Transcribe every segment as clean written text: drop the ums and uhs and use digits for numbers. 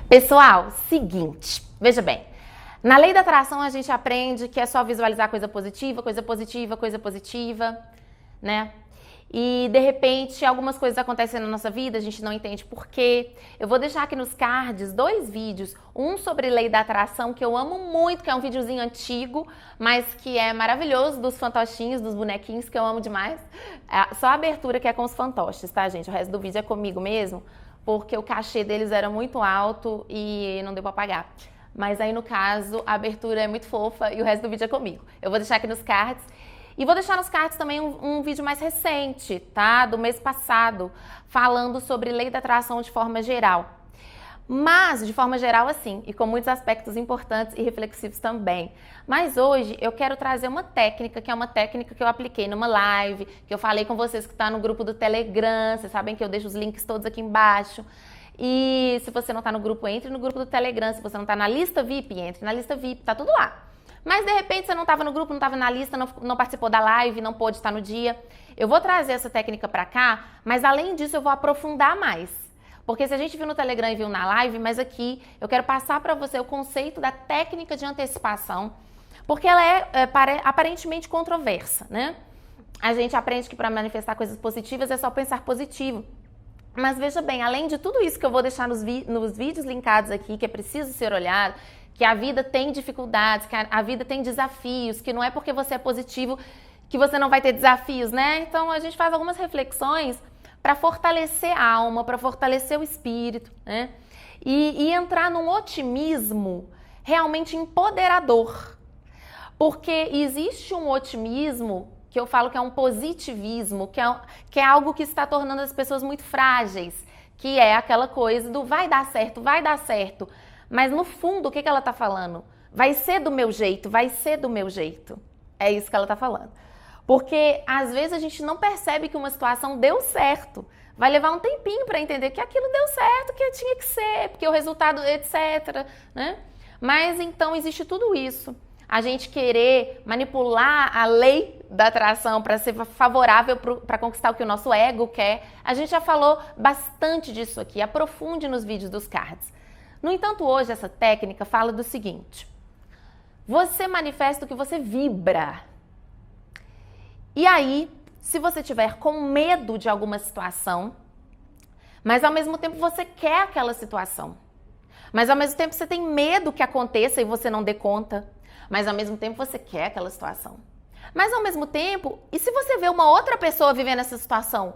Pessoal, seguinte, veja bem. Na lei da atração a gente aprende que é só visualizar coisa positiva, coisa positiva, coisa positiva, né? E de repente algumas coisas acontecem na nossa vida, a gente não entende por quê. Eu vou deixar aqui nos cards 2 vídeos, um sobre lei da atração que eu amo muito, que é um videozinho antigo, mas que é maravilhoso, dos fantochinhos, dos bonequinhos, que eu amo demais. Só a abertura que é com os fantoches, tá, gente? O resto do vídeo é comigo mesmo, porque o cachê deles era muito alto e não deu pra pagar. Mas aí no caso a abertura é muito fofa e o resto do vídeo é comigo. Eu vou deixar aqui nos cards. E vou deixar nos cards também um vídeo mais recente, tá? Do mês passado, falando sobre lei da atração de forma geral. Mas, de forma geral, assim, e com muitos aspectos importantes e reflexivos também. Mas hoje eu quero trazer uma técnica, que é uma técnica que eu apliquei numa live, que eu falei com vocês que está no grupo do Telegram, vocês sabem que eu deixo os links todos aqui embaixo. E se você não está no grupo, entre no grupo do Telegram. Se você não está na lista VIP, entre na lista VIP, tá tudo lá. Mas de repente você não estava no grupo, não estava na lista, não participou da live, não pôde estar no dia. Eu vou trazer essa técnica para cá, mas além disso eu vou aprofundar mais. Porque se a gente viu no Telegram e viu na live, mas aqui eu quero passar para você o conceito da técnica de antecipação, porque ela é aparentemente controversa, né? A gente aprende que para manifestar coisas positivas é só pensar positivo. Mas veja bem, além de tudo isso que eu vou deixar nos vídeos linkados aqui, que é preciso ser olhado, que a vida tem dificuldades, que a vida tem desafios, que não é porque você é positivo que você não vai ter desafios, né? Então a gente faz algumas reflexões para fortalecer a alma, para fortalecer o espírito, né? E entrar num otimismo realmente empoderador. Porque existe um otimismo que eu falo que é um positivismo, que é algo que está tornando as pessoas muito frágeis, que é aquela coisa do vai dar certo, vai dar certo. Mas no fundo, o que ela está falando? Vai ser do meu jeito, vai ser do meu jeito. É isso que ela está falando. Porque às vezes a gente não percebe que uma situação deu certo. Vai levar um tempinho para entender que aquilo deu certo, que tinha que ser, porque o resultado, etc. Né? Mas então existe tudo isso. A gente querer manipular a lei da atração para ser favorável para conquistar o que o nosso ego quer. A gente já falou bastante disso aqui. Aprofunde nos vídeos dos cards. No entanto, hoje essa técnica fala do seguinte: você manifesta o que você vibra. E aí, se você tiver com medo de alguma situação, mas ao mesmo tempo você quer aquela situação, mas ao mesmo tempo você tem medo que aconteça e você não dê conta, mas ao mesmo tempo você quer aquela situação. Mas ao mesmo tempo, e se você vê uma outra pessoa vivendo essa situação?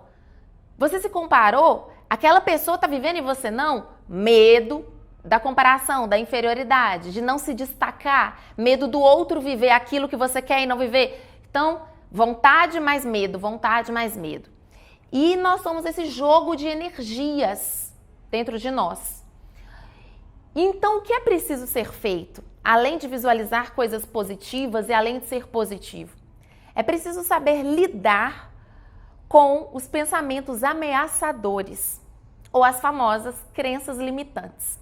Você se comparou? Aquela pessoa está vivendo e você não? Medo da comparação, da inferioridade, de não se destacar, medo do outro viver aquilo que você quer e não viver. Então, vontade mais medo, vontade mais medo. E nós somos esse jogo de energias dentro de nós. Então, o que é preciso ser feito? Além de visualizar coisas positivas e além de ser positivo, é preciso saber lidar com os pensamentos ameaçadores ou as famosas crenças limitantes.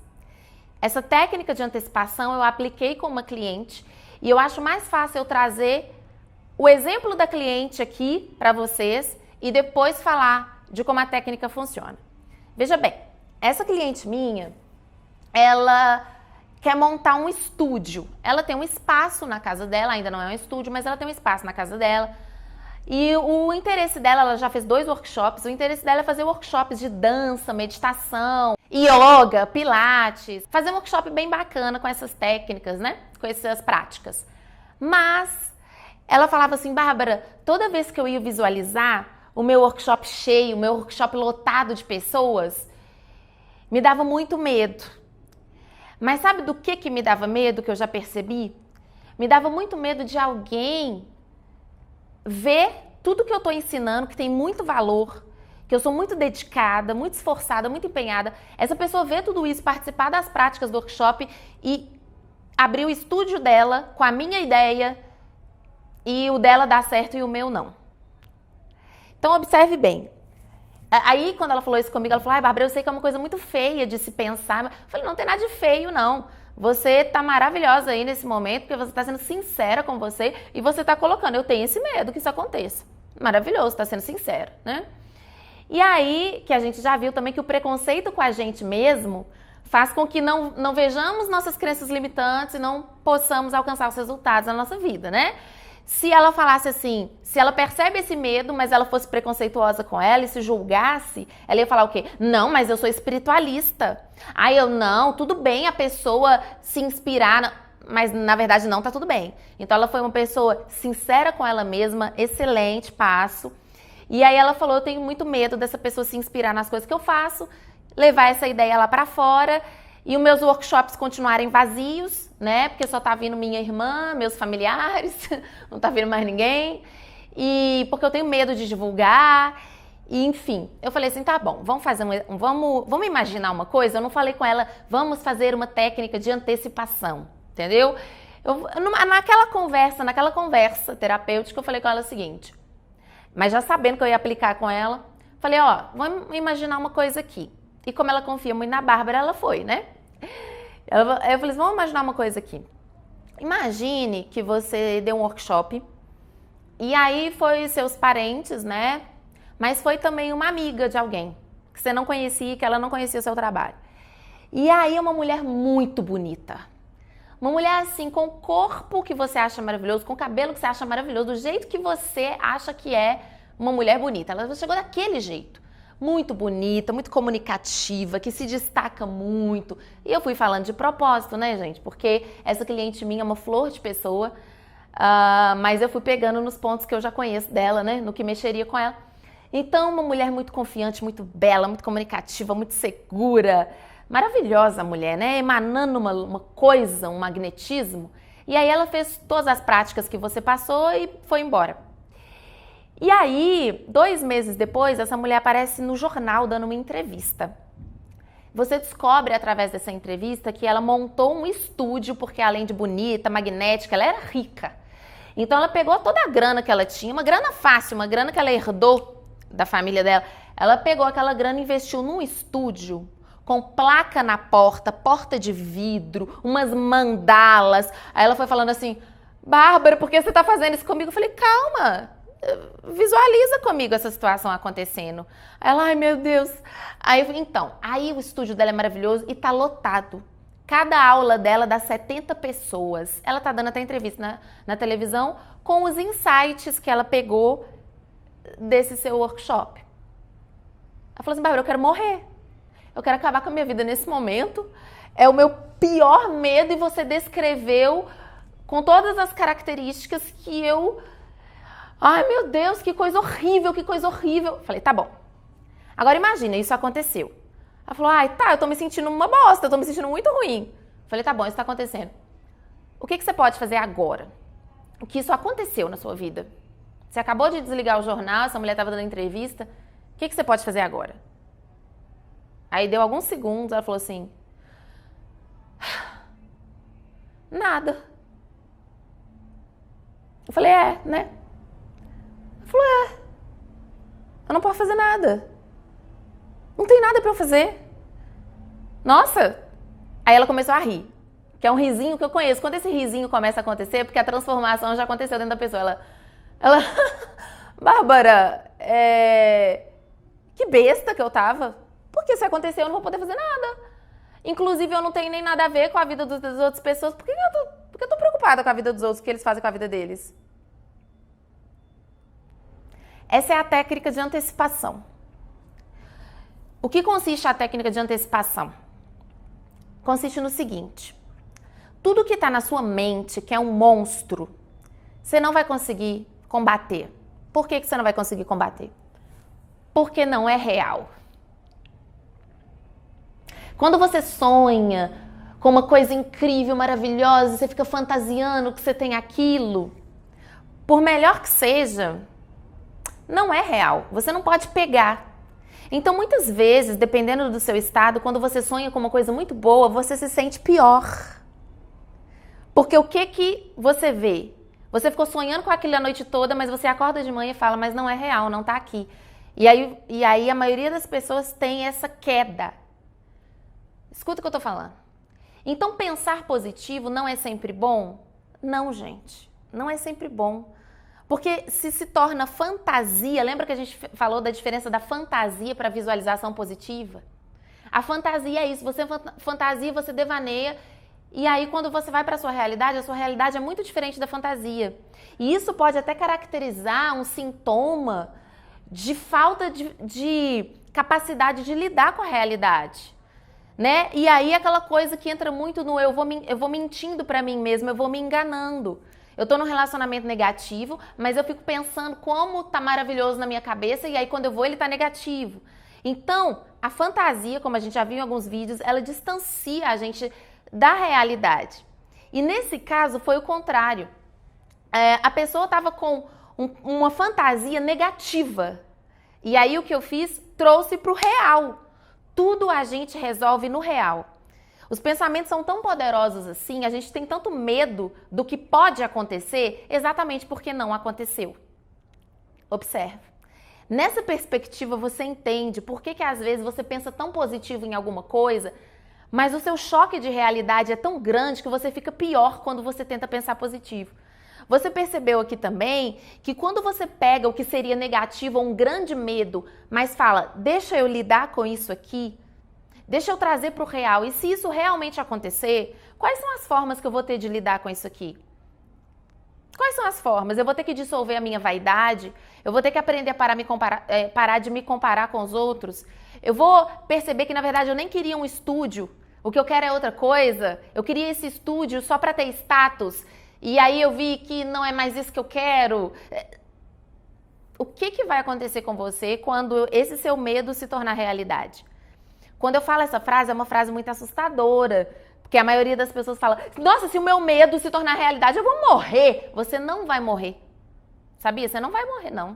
Essa técnica de antecipação eu apliquei com uma cliente e eu acho mais fácil eu trazer o exemplo da cliente aqui para vocês e depois falar de como a técnica funciona. Veja bem, essa cliente minha, ela quer montar um estúdio. Ela tem um espaço na casa dela, ainda não é um estúdio, mas ela tem um espaço na casa dela. E o interesse dela, ela já fez 2 workshops, o interesse dela é fazer workshops de dança, meditação, yoga, pilates, fazer um workshop bem bacana com essas técnicas, né? Com essas práticas. Mas ela falava assim: Bárbara, toda vez que eu ia visualizar o meu workshop cheio, o meu workshop lotado de pessoas, me dava muito medo. Mas sabe do que me dava medo, que eu já percebi? Me dava muito medo de alguém ver tudo que eu estou ensinando, que tem muito valor, que eu sou muito dedicada, muito esforçada, muito empenhada. Essa pessoa vê tudo isso, participar das práticas do workshop e abrir o estúdio dela com a minha ideia e o dela dá certo e o meu não. Então observe bem. Aí quando ela falou isso comigo, ela falou: ai, Bárbara, eu sei que é uma coisa muito feia de se pensar. Eu falei: não tem nada de feio, não. Você tá maravilhosa aí nesse momento, porque você tá sendo sincera com você e você tá colocando: eu tenho esse medo que isso aconteça. Maravilhoso, tá sendo sincera, né? E aí, que a gente já viu também que o preconceito com a gente mesmo faz com que não vejamos nossas crenças limitantes e não possamos alcançar os resultados na nossa vida, né? Se ela falasse assim, se ela percebe esse medo, mas ela fosse preconceituosa com ela e se julgasse, ela ia falar o quê? Não, mas eu sou espiritualista. Aí eu, não, tudo bem a pessoa se inspirar, mas na verdade não, tá tudo bem. Então ela foi uma pessoa sincera com ela mesma, excelente passo. E aí ela falou, eu tenho muito medo dessa pessoa se inspirar nas coisas que eu faço, levar essa ideia lá pra fora e os meus workshops continuarem vazios, né? Porque só tá vindo minha irmã, meus familiares, não tá vindo mais ninguém. E porque eu tenho medo de divulgar. E enfim, eu falei assim, tá bom, vamos imaginar uma coisa. Eu não falei com ela, vamos fazer uma técnica de antecipação, entendeu? Naquela conversa terapêutica, eu falei com ela o seguinte, mas já sabendo que eu ia aplicar com ela, falei, ó, vamos imaginar uma coisa aqui. E como ela confia muito na Bárbara, ela foi, né? Eu falei assim, vamos imaginar uma coisa aqui. Imagine que você deu um workshop e aí foi seus parentes, né? Mas foi também uma amiga de alguém que você não conhecia, que ela não conhecia o seu trabalho. E aí uma mulher muito bonita. Uma mulher assim, com o corpo que você acha maravilhoso, com o cabelo que você acha maravilhoso, do jeito que você acha que é uma mulher bonita. Ela chegou daquele jeito. Muito bonita, muito comunicativa, que se destaca muito. E eu fui falando de propósito, né, gente? Porque essa cliente minha é uma flor de pessoa, mas eu fui pegando nos pontos que eu já conheço dela, né? No que mexeria com ela. Então, uma mulher muito confiante, muito bela, muito comunicativa, muito segura. Maravilhosa a mulher, né? Emanando uma coisa, um magnetismo. E aí ela fez todas as práticas que você passou e foi embora. E aí, 2 meses depois, essa mulher aparece no jornal dando uma entrevista. Você descobre através dessa entrevista que ela montou um estúdio, porque além de bonita, magnética, ela era rica. Então ela pegou toda a grana que ela tinha, uma grana fácil, uma grana que ela herdou da família dela. Ela pegou aquela grana e investiu num estúdio com placa na porta, porta de vidro, umas mandalas. Aí ela foi falando assim, Bárbara, por que você tá fazendo isso comigo? Eu falei, calma. Visualiza comigo essa situação acontecendo. Ela, ai meu Deus. Aí o estúdio dela é maravilhoso e tá lotado. Cada aula dela dá 70 pessoas. Ela tá dando até entrevista na televisão com os insights que ela pegou desse seu workshop. Ela falou assim, Bárbara, eu quero morrer. Eu quero acabar com a minha vida nesse momento. É o meu pior medo e você descreveu com todas as características que eu... Ai, meu Deus, que coisa horrível, que coisa horrível. Falei, tá bom. Agora imagina, isso aconteceu. Ela falou, ai, tá, eu tô me sentindo uma bosta, eu tô me sentindo muito ruim. Falei, tá bom, isso tá acontecendo. O que você pode fazer agora? O que isso aconteceu na sua vida? Você acabou de desligar o jornal, essa mulher tava dando entrevista. O que você pode fazer agora? Aí deu alguns segundos, ela falou assim, nada. Eu falei, né? Falou, eu não posso fazer nada. Não tem nada pra eu fazer. Nossa! Aí ela começou a rir, que é um risinho que eu conheço. Quando esse risinho começa a acontecer, porque a transformação já aconteceu dentro da pessoa. Ela Bárbara, que besta que eu tava. Porque se acontecer eu não vou poder fazer nada. Inclusive eu não tenho nem nada a ver com a vida das outras pessoas. Por que eu tô preocupada com a vida dos outros, o que eles fazem com a vida deles? Essa é a técnica de antecipação. O que consiste a técnica de antecipação? Consiste no seguinte, tudo que está na sua mente, que é um monstro, você não vai conseguir combater. Por que você não vai conseguir combater? Porque não é real. Quando você sonha com uma coisa incrível, maravilhosa, você fica fantasiando que você tem aquilo, por melhor que seja, não é real, você não pode pegar. Então, muitas vezes, dependendo do seu estado, quando você sonha com uma coisa muito boa, você se sente pior. Porque o que você vê? Você ficou sonhando com aquilo a noite toda, mas você acorda de manhã e fala, mas não é real, não tá aqui. E aí a maioria das pessoas tem essa queda. Escuta o que eu tô falando. Então, pensar positivo não é sempre bom? Não, gente, não é sempre bom. Porque se torna fantasia, lembra que a gente falou da diferença da fantasia para visualização positiva? A fantasia é isso, você fantasia, você devaneia, e aí quando você vai para a sua realidade é muito diferente da fantasia. E isso pode até caracterizar um sintoma de falta de capacidade de lidar com a realidade, né? E aí aquela coisa que entra muito no eu vou mentindo para mim mesma, eu vou me enganando. Eu tô num relacionamento negativo, mas eu fico pensando como tá maravilhoso na minha cabeça e aí quando eu vou ele tá negativo. Então, a fantasia, como a gente já viu em alguns vídeos, ela distancia a gente da realidade. E nesse caso foi o contrário. A pessoa estava com uma fantasia negativa. E aí o que eu fiz? Trouxe para o real. Tudo a gente resolve no real. Os pensamentos são tão poderosos assim, a gente tem tanto medo do que pode acontecer, exatamente porque não aconteceu. Observe. Nessa perspectiva você entende por que às vezes você pensa tão positivo em alguma coisa, mas o seu choque de realidade é tão grande que você fica pior quando você tenta pensar positivo. Você percebeu aqui também que quando você pega o que seria negativo ou um grande medo, mas fala, deixa eu lidar com isso aqui, deixa eu trazer para o real, e se isso realmente acontecer, quais são as formas que eu vou ter de lidar com isso aqui? Quais são as formas? Eu vou ter que dissolver a minha vaidade? Eu vou ter que aprender a parar de me comparar com os outros? Eu vou perceber que, na verdade, eu nem queria um estúdio. O que eu quero é outra coisa. Eu queria esse estúdio só para ter status. E aí eu vi que não é mais isso que eu quero. O que vai acontecer com você quando esse seu medo se tornar realidade? Quando eu falo essa frase, é uma frase muito assustadora. Porque a maioria das pessoas fala, nossa, se o meu medo se tornar realidade, eu vou morrer. Você não vai morrer. Sabia? Você não vai morrer, não.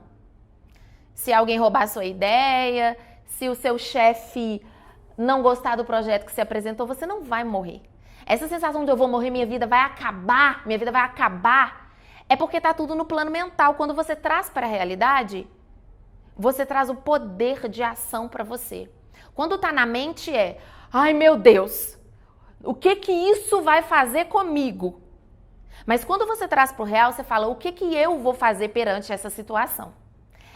Se alguém roubar a sua ideia, se o seu chefe não gostar do projeto que você apresentou, você não vai morrer. Essa sensação de eu vou morrer, minha vida vai acabar, é porque tá tudo no plano mental. Quando você traz para a realidade, você traz o poder de ação para você. Quando tá na mente ai meu Deus, o que isso vai fazer comigo? Mas quando você traz para o real, você fala, o que eu vou fazer perante essa situação?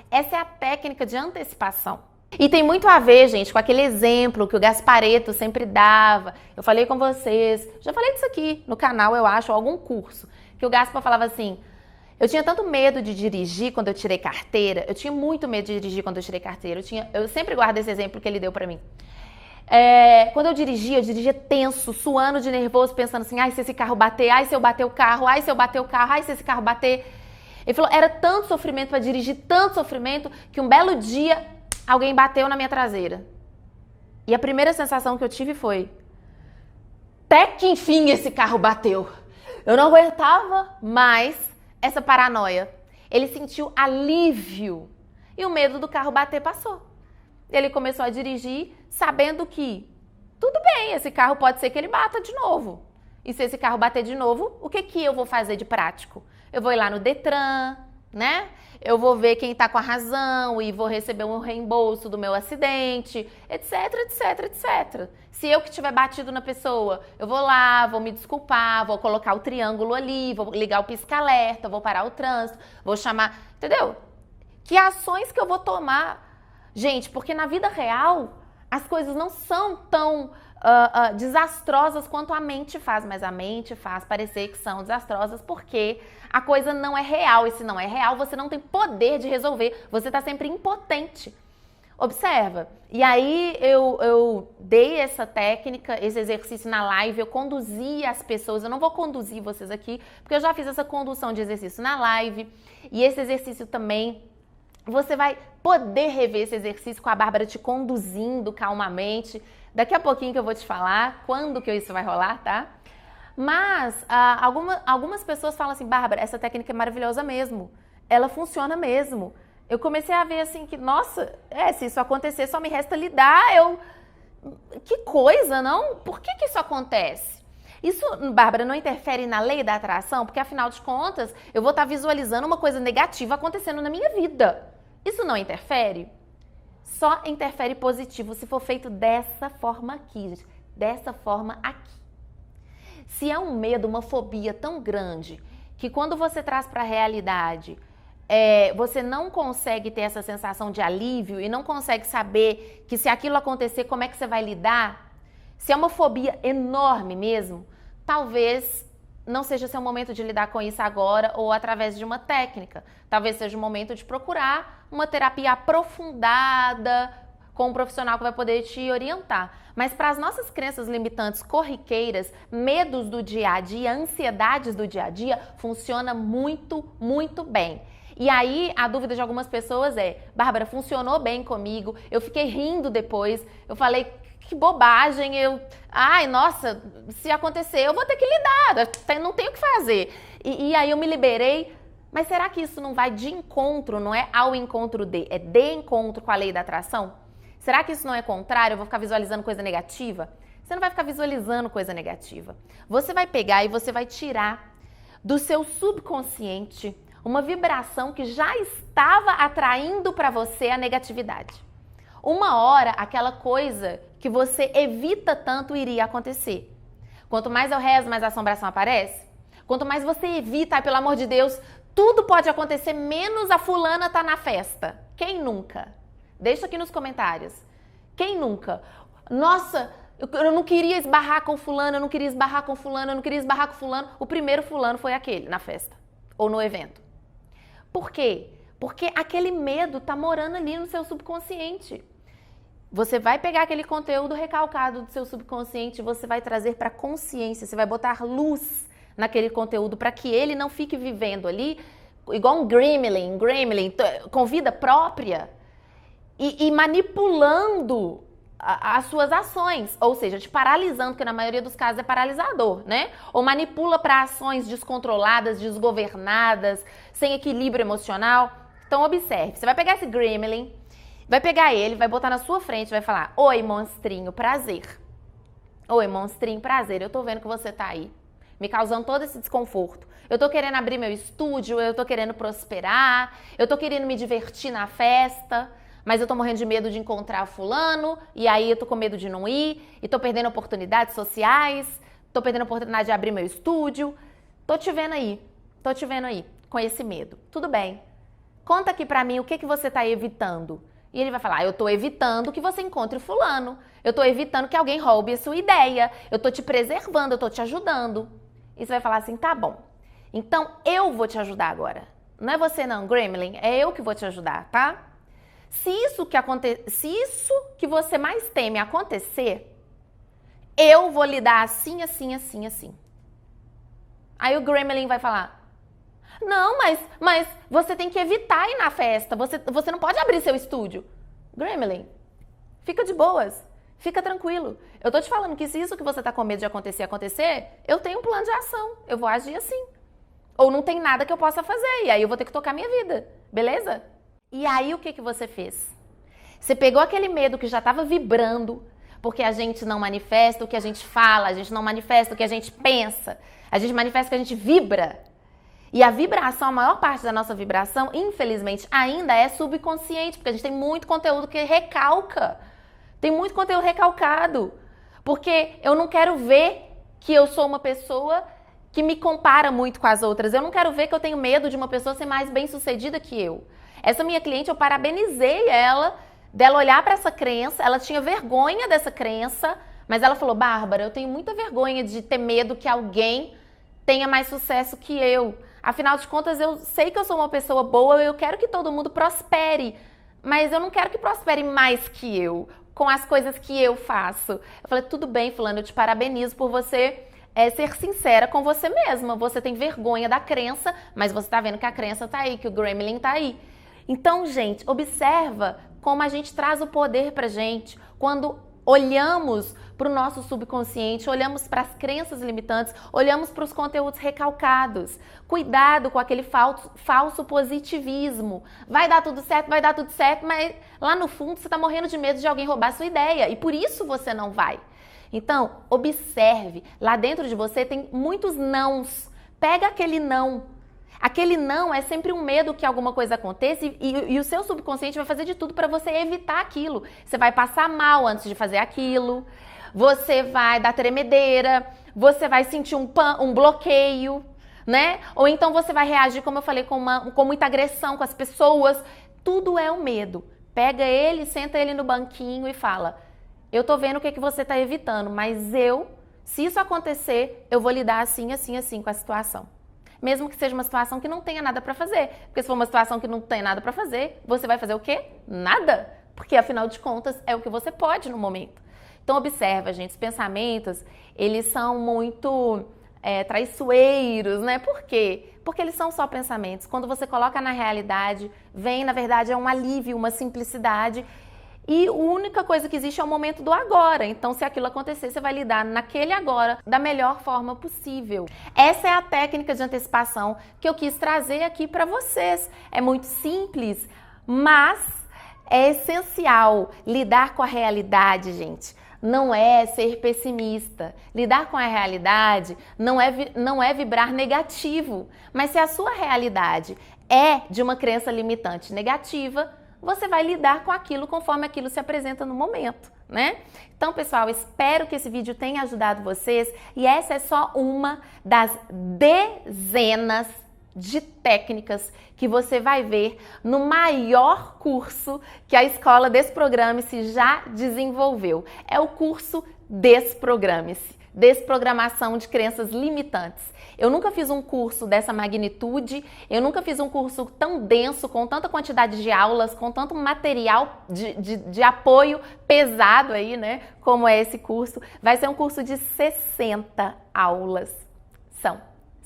Essa é a técnica de antecipação. E tem muito a ver, gente, com aquele exemplo que o Gasparetto sempre dava. Eu falei com vocês, já falei disso aqui no canal, eu acho, ou algum curso, que o Gaspar falava assim, eu tinha tanto medo de dirigir quando eu tirei carteira, eu tinha muito medo de dirigir quando eu tirei carteira, eu sempre guardo esse exemplo que ele deu pra mim. Quando eu dirigia tenso, suando de nervoso, pensando assim, ai, se esse carro bater, ai, se eu bater o carro, ai, se eu bater o carro, ai, se esse carro bater. Ele falou, era tanto sofrimento para dirigir, tanto sofrimento, que um belo dia alguém bateu na minha traseira. E a primeira sensação que eu tive foi, até que enfim esse carro bateu. Eu não aguentava mais essa paranoia. Ele sentiu alívio e o medo do carro bater passou. Ele começou a dirigir sabendo que tudo bem, esse carro pode ser que ele bata de novo. E se esse carro bater de novo, o que eu vou fazer de prático? Eu vou ir lá no Detran, né? Eu vou ver quem tá com a razão e vou receber um reembolso do meu acidente, etc, etc, etc. Se eu que tiver batido na pessoa, eu vou lá, vou me desculpar, vou colocar o triângulo ali, vou ligar o pisca-alerta, vou parar o trânsito, vou chamar, entendeu? Que ações que eu vou tomar? Gente, porque na vida real, as coisas não são tão desastrosas quanto a mente faz, mas a mente faz parecer que são desastrosas porque a coisa não é real, e se não é real, você não tem poder de resolver, você está sempre impotente. Observa. E aí eu dei essa técnica, esse exercício na live, eu conduzi as pessoas, eu não vou conduzir vocês aqui, porque eu já fiz essa condução de exercício na live, e esse exercício também, você vai poder rever esse exercício com a Bárbara te conduzindo calmamente. Daqui a pouquinho que eu vou te falar quando que isso vai rolar, tá? Mas algumas pessoas falam assim, Bárbara, essa técnica é maravilhosa mesmo. Ela funciona mesmo. Eu comecei a ver assim que, nossa, se isso acontecer só me resta lidar. Que coisa, não? Por que isso acontece? Isso, Bárbara, não interfere na lei da atração? Porque afinal de contas, eu vou estar visualizando uma coisa negativa acontecendo na minha vida. Isso não interfere? Só interfere positivo se for feito dessa forma aqui, dessa forma aqui. Se é um medo, uma fobia tão grande, que quando você traz para a realidade, você não consegue ter essa sensação de alívio e não consegue saber que se aquilo acontecer, como é que você vai lidar, se é uma fobia enorme mesmo, talvez não seja seu momento de lidar com isso agora ou através de uma técnica. Talvez seja o momento de procurar uma terapia aprofundada com um profissional que vai poder te orientar. Mas para as nossas crenças limitantes corriqueiras, medos do dia a dia, ansiedades do dia a dia, funciona muito, muito bem. E aí, a dúvida de algumas pessoas é: Bárbara, funcionou bem comigo, eu fiquei rindo depois, eu falei, que bobagem, ai, nossa, se acontecer, eu vou ter que lidar, não tenho o que fazer. E aí eu me liberei, mas será que isso não vai de encontro, não é ao encontro é de encontro com a lei da atração? Será que isso não é contrário? Eu vou ficar visualizando coisa negativa? Você não vai ficar visualizando coisa negativa. Você vai pegar e você vai tirar do seu subconsciente uma vibração que já estava atraindo para você a negatividade. Uma hora, aquela coisa que você evita tanto iria acontecer. Quanto mais eu rezo, mais a assombração aparece. Quanto mais você evita, ai, pelo amor de Deus, tudo pode acontecer, menos a fulana tá na festa. Quem nunca? Deixa aqui nos comentários. Quem nunca? Nossa, eu não queria esbarrar com fulano, eu não queria esbarrar com fulano, eu não queria esbarrar com fulano. O primeiro fulano foi aquele, na festa ou no evento. Por quê? Porque aquele medo tá morando ali no seu subconsciente. Você vai pegar aquele conteúdo recalcado do seu subconsciente e você vai trazer para a consciência, você vai botar luz naquele conteúdo para que ele não fique vivendo ali igual um gremlin, com vida própria e manipulando as suas ações, ou seja, te paralisando, que na maioria dos casos é paralisador, né? Ou manipula para ações descontroladas, desgovernadas, sem equilíbrio emocional. Então observe, você vai pegar esse gremlin, vai pegar ele, vai botar na sua frente, vai falar: oi, monstrinho, prazer. Oi, monstrinho, prazer. Eu tô vendo que você tá aí, me causando todo esse desconforto. Eu tô querendo abrir meu estúdio, eu tô querendo prosperar, eu tô querendo me divertir na festa, mas eu tô morrendo de medo de encontrar fulano, e aí eu tô com medo de não ir, e tô perdendo oportunidades sociais, tô perdendo a oportunidade de abrir meu estúdio. Tô te vendo aí, com esse medo. Tudo bem. Conta aqui pra mim o que você tá evitando. E ele vai falar: eu tô evitando que você encontre fulano, eu tô evitando que alguém roube a sua ideia, eu tô te preservando, eu tô te ajudando. E você vai falar assim: tá bom, então eu vou te ajudar agora. Não é você não, gremlin, é eu que vou te ajudar, tá? Se isso que você mais teme acontecer, eu vou lidar assim, assim, assim, assim. Aí o gremlin vai falar: não, mas você tem que evitar ir na festa, você não pode abrir seu estúdio. Gremlin, fica de boas, fica tranquilo. Eu tô te falando que se isso que você tá com medo de acontecer, eu tenho um plano de ação, eu vou agir assim. Ou não tem nada que eu possa fazer, e aí eu vou ter que tocar minha vida, beleza? E aí o que você fez? Você pegou aquele medo que já estava vibrando, porque a gente não manifesta o que a gente fala, a gente não manifesta o que a gente pensa, a gente manifesta o que a gente vibra. E a vibração, a maior parte da nossa vibração, infelizmente, ainda é subconsciente, porque a gente tem muito conteúdo que recalca. Tem muito conteúdo recalcado. Porque eu não quero ver que eu sou uma pessoa que me compara muito com as outras. Eu não quero ver que eu tenho medo de uma pessoa ser mais bem-sucedida que eu. Essa minha cliente, eu parabenizei ela, dela olhar para essa crença, ela tinha vergonha dessa crença, mas ela falou: Bárbara, eu tenho muita vergonha de ter medo que alguém tenha mais sucesso que eu. Afinal de contas, eu sei que eu sou uma pessoa boa, eu quero que todo mundo prospere, mas eu não quero que prospere mais que eu, com as coisas que eu faço. Eu falei: tudo bem, fulano, eu te parabenizo por você ser sincera com você mesma. Você tem vergonha da crença, mas você tá vendo que a crença tá aí, que o gremlin tá aí. Então, gente, observa como a gente traz o poder pra gente quando olhamos para o nosso subconsciente, olhamos para as crenças limitantes, olhamos para os conteúdos recalcados. Cuidado com aquele falso positivismo. Vai dar tudo certo, mas lá no fundo você está morrendo de medo de alguém roubar a sua ideia e por isso você não vai. Então, observe, lá dentro de você tem muitos nãos. Pega aquele não. Aquele não é sempre um medo que alguma coisa aconteça e o seu subconsciente vai fazer de tudo para você evitar aquilo. Você vai passar mal antes de fazer aquilo, você vai dar tremedeira, você vai sentir um bloqueio, né? Ou então você vai reagir, como eu falei, com muita agressão com as pessoas. Tudo é o medo. Pega ele, senta ele no banquinho e fala: eu tô vendo o que você tá evitando, mas se isso acontecer, eu vou lidar assim, assim, assim com a situação. Mesmo que seja uma situação que não tenha nada para fazer. Porque se for uma situação que não tem nada para fazer, você vai fazer o quê? Nada. Porque afinal de contas é o que você pode no momento. Então observa, gente, os pensamentos, eles são muito traiçoeiros, né? Por quê? Porque eles são só pensamentos. Quando você coloca na realidade, vem, na verdade, é um alívio, uma simplicidade. E a única coisa que existe é o momento do agora. Então, se aquilo acontecer, você vai lidar naquele agora da melhor forma possível. Essa é a técnica de antecipação que eu quis trazer aqui para vocês. É muito simples, mas é essencial lidar com a realidade, gente. Não é ser pessimista. Lidar com a realidade não é vibrar negativo. Mas se a sua realidade é de uma crença limitante negativa, você vai lidar com aquilo conforme aquilo se apresenta no momento, né? Então, pessoal, espero que esse vídeo tenha ajudado vocês. E essa é só uma das dezenas de técnicas que você vai ver no maior curso que a Escola Desprograme-se já desenvolveu. É o curso Desprograme-se, Desprogramação de Crenças Limitantes. Eu nunca fiz um curso dessa magnitude, eu nunca fiz um curso tão denso, com tanta quantidade de aulas, com tanto material de apoio pesado aí, né, como é esse curso. Vai ser um curso de 60 aulas. São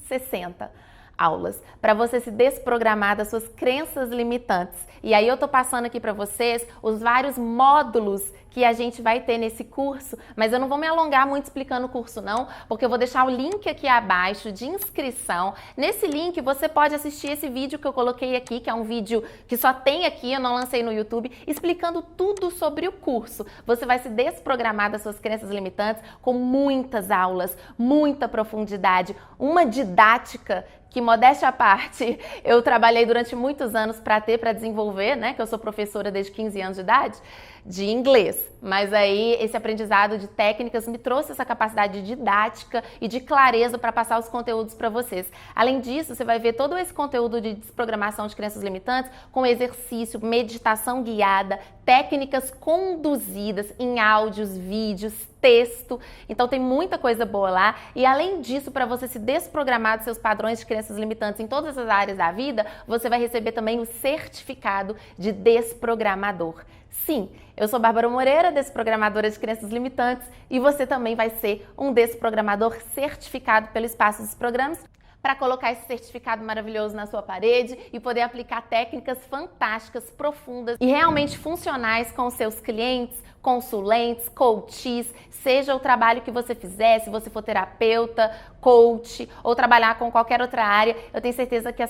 60 aulas para você se desprogramar das suas crenças limitantes. E aí eu tô passando aqui para vocês os vários módulos que a gente vai ter nesse curso, mas eu não vou me alongar muito explicando o curso não, porque eu vou deixar o link aqui abaixo de inscrição. Nesse link você pode assistir esse vídeo que eu coloquei aqui, que é um vídeo que só tem aqui, eu não lancei no YouTube, explicando tudo sobre o curso. Você vai se desprogramar das suas crenças limitantes com muitas aulas, muita profundidade, uma didática que, modéstia à parte, eu trabalhei durante muitos anos para desenvolver, né? Que eu sou professora desde 15 anos de idade, de inglês. Mas aí esse aprendizado de técnicas me trouxe essa capacidade didática e de clareza para passar os conteúdos para vocês. Além disso, você vai ver todo esse conteúdo de desprogramação de crenças limitantes com exercício, meditação guiada, técnicas conduzidas em áudios, vídeos, texto. Então tem muita coisa boa lá. E além disso, para você se desprogramar dos seus padrões de crenças limitantes em todas as áreas da vida, você vai receber também o certificado de desprogramador. Sim, eu sou Bárbara Moreira, desprogramadora de crenças limitantes, e você também vai ser um desprogramador certificado pelo Espaço dos Programas, para colocar esse certificado maravilhoso na sua parede e poder aplicar técnicas fantásticas, profundas e realmente funcionais com os seus clientes, consulentes, coaches, seja o trabalho que você fizer, se você for terapeuta, coach ou trabalhar com qualquer outra área, eu tenho certeza que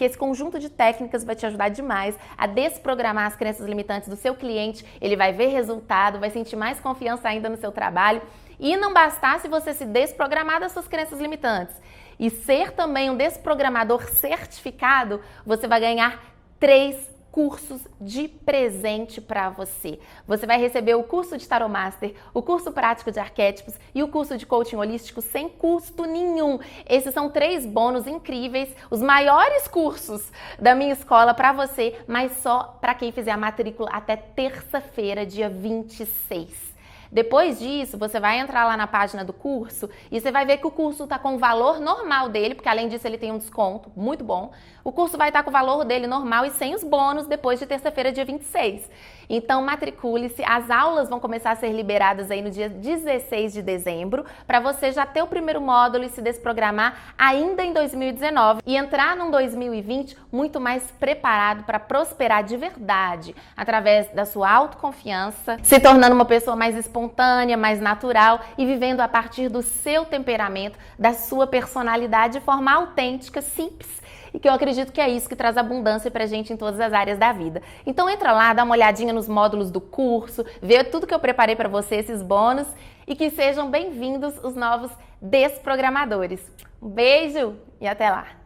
esse conjunto de técnicas vai te ajudar demais a desprogramar as crenças limitantes do seu cliente. Ele vai ver resultado, vai sentir mais confiança ainda no seu trabalho. E não bastasse você se desprogramar das suas crenças limitantes e ser também um desprogramador certificado, você vai ganhar 3 cursos de presente para você. Você vai receber o curso de Tarot Master, o curso prático de arquétipos e o curso de coaching holístico sem custo nenhum. Esses são 3 bônus incríveis, os maiores cursos da minha escola para você, mas só para quem fizer a matrícula até terça-feira, dia 26. Depois disso, você vai entrar lá na página do curso e você vai ver que o curso está com o valor normal dele, porque além disso ele tem um desconto muito bom. O curso vai estar com o valor dele normal e sem os bônus depois de terça-feira, dia 26. Então, matricule-se. As aulas vão começar a ser liberadas aí no dia 16 de dezembro, para você já ter o primeiro módulo e se desprogramar ainda em 2019 e entrar num 2020 muito mais preparado para prosperar de verdade, através da sua autoconfiança, se tornando uma pessoa mais espontânea, mais natural e vivendo a partir do seu temperamento, da sua personalidade de forma autêntica, simples. E que eu acredito que é isso que traz abundância pra gente em todas as áreas da vida. Então entra lá, dá uma olhadinha nos módulos do curso, vê tudo que eu preparei para você, esses bônus, e que sejam bem-vindos os novos desprogramadores. Um beijo e até lá!